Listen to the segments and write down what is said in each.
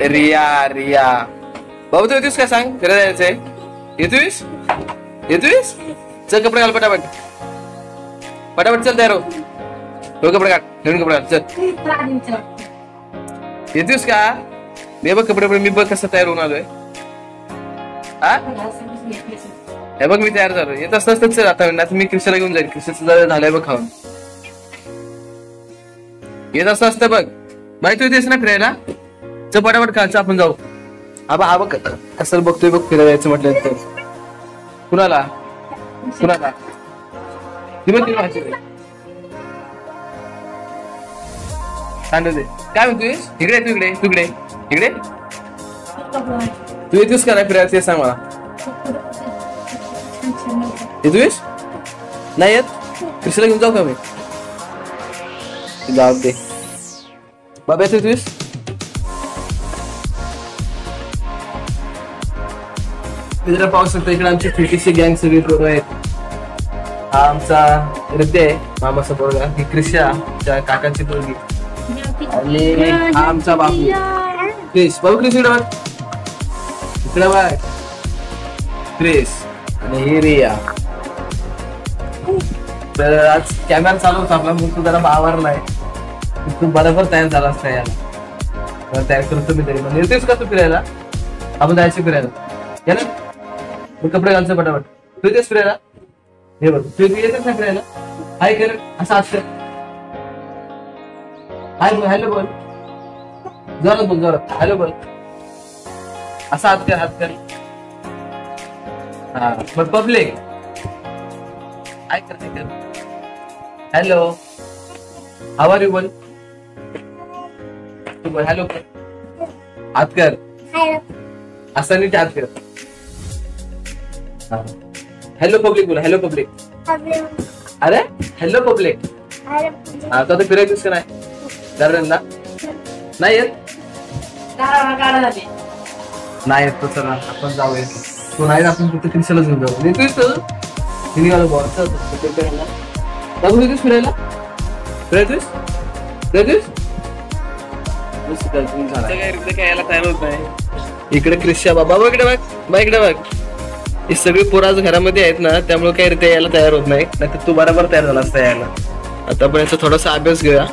रिया रिया बाबू तू येतोस काय सांग फिरायला जायचंय येतोस येतोस चल कपडे घाल पटापट पटापट चल तयार हो कपडे काढ नवीन कपडे घाल चल येतोस का मी बघ कपडे मी बघ कसं तयार होऊन आलोय हा हे बघ मी तयार झालो येत असतं चल आता मी क्रिशाला घेऊन जाईल क्रिशाचं झालंय बघ खाऊन येत असतं बघ माहिती होतीस ना फिरायला चल पटापट खायचं आपण जाऊ हा बघ कसं बघतोय बघ फिरायला जायचं म्हटलं तर कुणाला कुणाला सांगते काय म्हणतोयस इकडे तू इकडे तू इकडे इकडे तू येतोस का नाही फिरायला ते सांग मला येतोयस नाही येत कृष्णाला घेऊन जाऊ का मी जाऊ दे बाबा येतोयस जरा पाहू शकतो इकडे आमची फिटीची गँग सगळी पोरं आहेत हा आमचा हृदय मामाचा पोरगा ही क्रिशा काकांची पोरगी आणि हा आमचा बाबू क्रिश बाबू क्रिश इकडे बघ क्रिश आणि ही रिया तर आज कॅमेरा चालू होता आपला मग तू जरा आवरलाय तू बरोबर तयार झाला असता याला तयार करतो मी तरी पण येतेस का तू फिरायला आपण जायचं फिरायला या ना मग कपडे घालचं पटापट तू येतेस फिरायला हे बघ तू येतेस ना फिरायला हाय कर असं असतं हाय बोल हॅलो बोल जोरात बोल जोरात हॅलो बोल असा हात कर, हात कर. हा मग पब्लिक काय करते कर. हॅलो, हाऊ आर यू बोल. तू बोल हॅलो कर. हात कर असं नीट हात कर. हॅलो पब्लिक बोल. Hello public. अरे हॅलो पब्लिक. हा तो फिरायचंस का नाही गार्डनला. नाही येत नाही येत तो. चला आपण जाऊया. तो नाही आपण तिथे क्रिशाला घेऊन जाऊ. येतोयस तू फिरायला. फिरायचंस काय यायला तयार होत नाही. इकडे क्रिशा बाबा इकडे बघ. बा इकडे बघ. ही सगळी पोरं आज घरामध्ये आहेत ना, त्यामुळे काही रीते यायला तयार होत नाही. नाहीतर तू बरोबर तयार झाला असता यायला. आता पण याचा थोडासा अभ्यास घेऊया.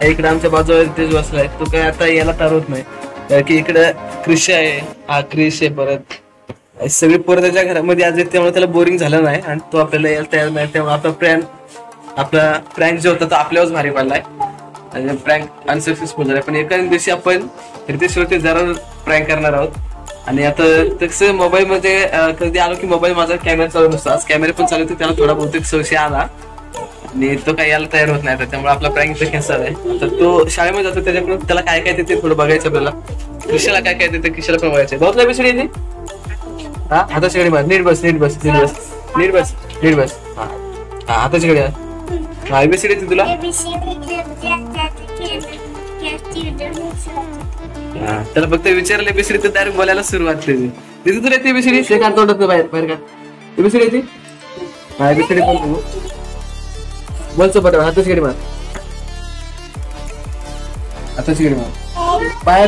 इकडे आमच्या बाजूला तेच बसलाय. तो काय आता यायला तयार होत नाही. कारण की इकडे क्रिश आहे. हा क्रिश आहे. परत सगळी पोरं त्याच्या घरामध्ये आज आहेत, त्यामुळे त्याला बोरिंग झालं नाही आणि तो आपल्याला यायला तयार नाही. त्यामुळे आपला प्रँक जो होता तो आपल्यावरच भारी पडलाय आणि प्रँक अनसक्सेसफुल झालाय. पण एका दिवशी आपण रितेशवरती जरा प्रँक करणार आहोत. आणि आता तसं मोबाईल मध्ये कधी आलो की मोबाईल माझा कॅमेरा चालू नसतो. आज कॅमेरा पण चालू होते. त्याला थोडा बहुतेक संशय आला आणि तो काही यायला तयार होत नाही. त्यामुळे आपला प्रँक इथं कॅन्सल आहे. तर तो शाळेमध्ये जातो, त्याच्याकडून त्याला काय काय देते थोडं बघायचं आपल्याला. किशाला काय काय देते किशाला पण बघायचं. बहुत लाईब्रेसडी येते. हा हाताची घडी मार. नीट बस नीट बस नीट बस नीट बस नीट बस. हा हा हाताची घडी. हा एबीसीडी येते तुला. त्याला फक्त विचारलं एबीसीडी तर डायरेक्ट बोलायला सुरुवात केली. तिथे तुला येते एबीसीडी. ते काढ तोंडात बाहेर बाहेर काढ. एबीसीडी येते. हा एबीसीडी पण तू बोलतो बरोबर. हाताची घडी मार. हाताची घडी मार.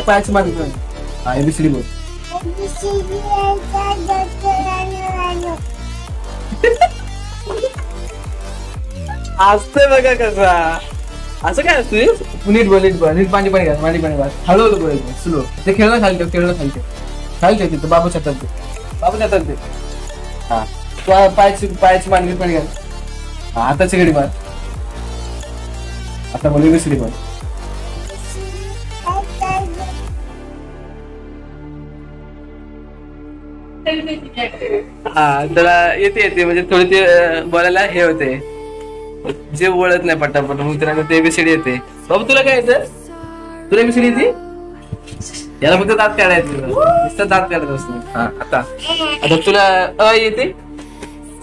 पायाची मार. हा एबीसीडी बोल. असतंय बघा कसा. असं काय असतं. नीट बोल नीट बोल. नीट पाणी पाणी घाल. पाणी पाणी घाल. हळूहळू बोल. स्लो. ते खेळणं खाली ठेव. खेळणं खाली ठेव. खाली ठेव तिथं. बाबूच्या हातात ते. बाबूच्या हातात ते. हा तू पायाची पाणी पाणी घाल. हा हाताची घडी मार. आता बोल एबीसीडी बोल. हा त्याला येते म्हणजे थोडी ते बोलायला हे होते. जे ओळख नाही पटापट मग त्याला ते एबीसीडी येते. बाबू तुला काय येतं. तुला एबीसीडी येते. याला फक्त दात काढायचं. नुसतं दात काढत असतो. हा आता आता तुला अ येते.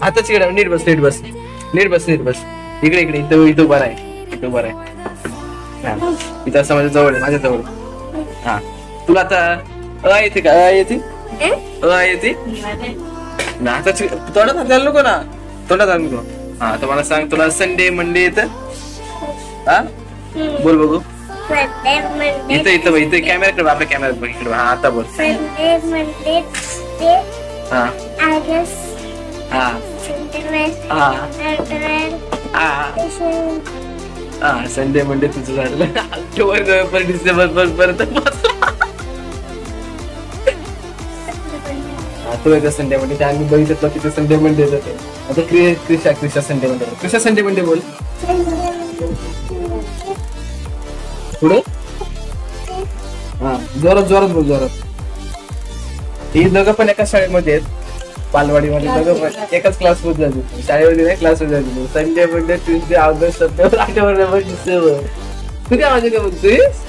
हाताची घडी. नीट बस नीट बस नीट बस नीट बस. इकडे इकडे इथं इथं बरं आहे. इथं बरं आहे. इथं असं माझ्या जवळ आहे. माझ्या जवळ. हा तुला आता अ येते का. अ येते. अ येते ना. हाताची तोंडात हात घालू नको ना. तोंडात हात नको. हा तर मला सांग तुला संडे मंडे येतं. हा बोल बघू. इथं इथं इथं कॅमेरा आपल्या कॅमेऱ्यात बघ इकडे. हा आता बोल. हा हा हा संडे मंडे तुझं झालं. ऑक्टोबर नोव्हेंबर डिसेंबर पर्यंत तुला संडे मंडे आम्ही बघितलं की संडे मंडे जाते. आता क्रिशा संडे मंडे. क्रिशा संडे मंडे बोल. पुढे हा जोरात जोरात बोल. जोरात. ही दोघं पण एकाच शाळेमध्ये आहेत. बालवाडीमध्ये दोघं पण एकाच क्लासमध्ये जाते. शाळेमध्ये नाही क्लासमध्ये जाते. Sunday Monday Tuesday August September October November December. तू काय माझे काय बघतोयस.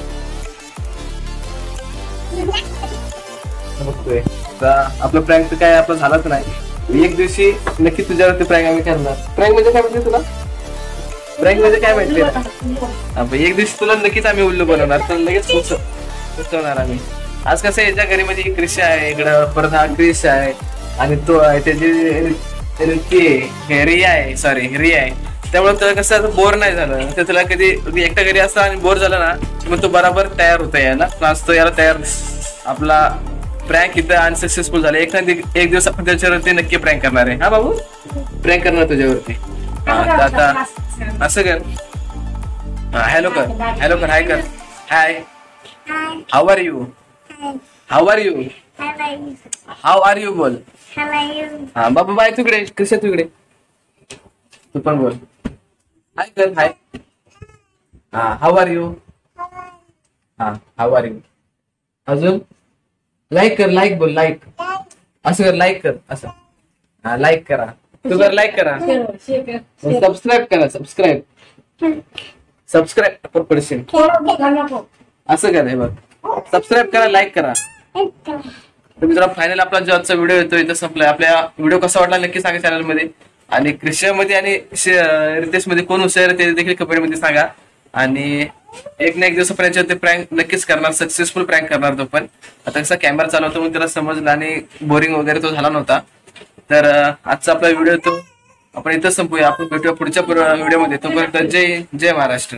बघतोय आपलं प्रँक तर काय आपलं झालंच नाही. एक दिवशी नक्की तुझ्यावरती प्रँक आम्ही करणार. प्रँक म्हणजे काय माहिती तुला. प्रँक म्हणजे काय माहिती ना. एक दिवशी तुला नक्कीच आम्ही उल्लू बनवणार. तर लगेच पोचवणार आम्ही. आज कसं याच्या घरी मध्ये क्रिश आहे. इकडं परत हा क्रिश आहे आणि तो आहे त्याची रिया आहे. सॉरी रिया आहे. त्यामुळे तुला कसं बोर नाही झालं. तर तुला कधी एकटा घरी असता आणि बोर झाला ना मग तो बरोबर तयार होता यायला. क्लास तो याला तयार. आपला प्रँक इथं अनसक्सेसफुल झालं. एक दिवस आपण त्याच्यावरती नक्की प्रँक करणार आहे. हा बाबू प्रँक करणार तुझ्यावरती. आता असं कर. हॅलो कर. हॅलो कर. हाय कर. Hi how are you. How are you. How are you बोल. हा बाबू बाय. तुकडे कशा तुकडे. तू पण बोल. हाय कर. हाय. हा हाऊ आर यू. हा हाऊ आर यू. अजून लाईक कर, लाईक बोल, लाईक असं कर, लाईक कर असं. हा लाईक करा, तू कर लाईक करा, सबस्क्राईब करा, सबस्क्राईब सबस्क्राईब पडशील असं करा. हे बघ सबस्क्राईब करा, लाईक करा. तर मित्रांनो फायनल आपला जो आजचा व्हिडिओ येतो इथं संपलाय. आपल्या व्हिडिओ कसा वाटला नक्की सांगा चॅनल मध्ये. आणि क्रिशियामध्ये आणि रितेश मध्ये कोण हुशार ते देखील कमेंट मध्ये सांगा. आणि एक ना एक दिवसापर्यंत ते प्रँक नक्कीच करणार, सक्सेसफुल प्रँक करणार तो. पण आता कसा कॅमेरा चालवतो म्हणून त्याला समजलं आणि बोरिंग वगैरे तो झाला नव्हता. तर आजचा आपला व्हिडिओ तो आपण इथं संपूया. आपण भेटूया पुढच्या व्हिडिओमध्ये. तोपर्यंत जय महाराष्ट्र.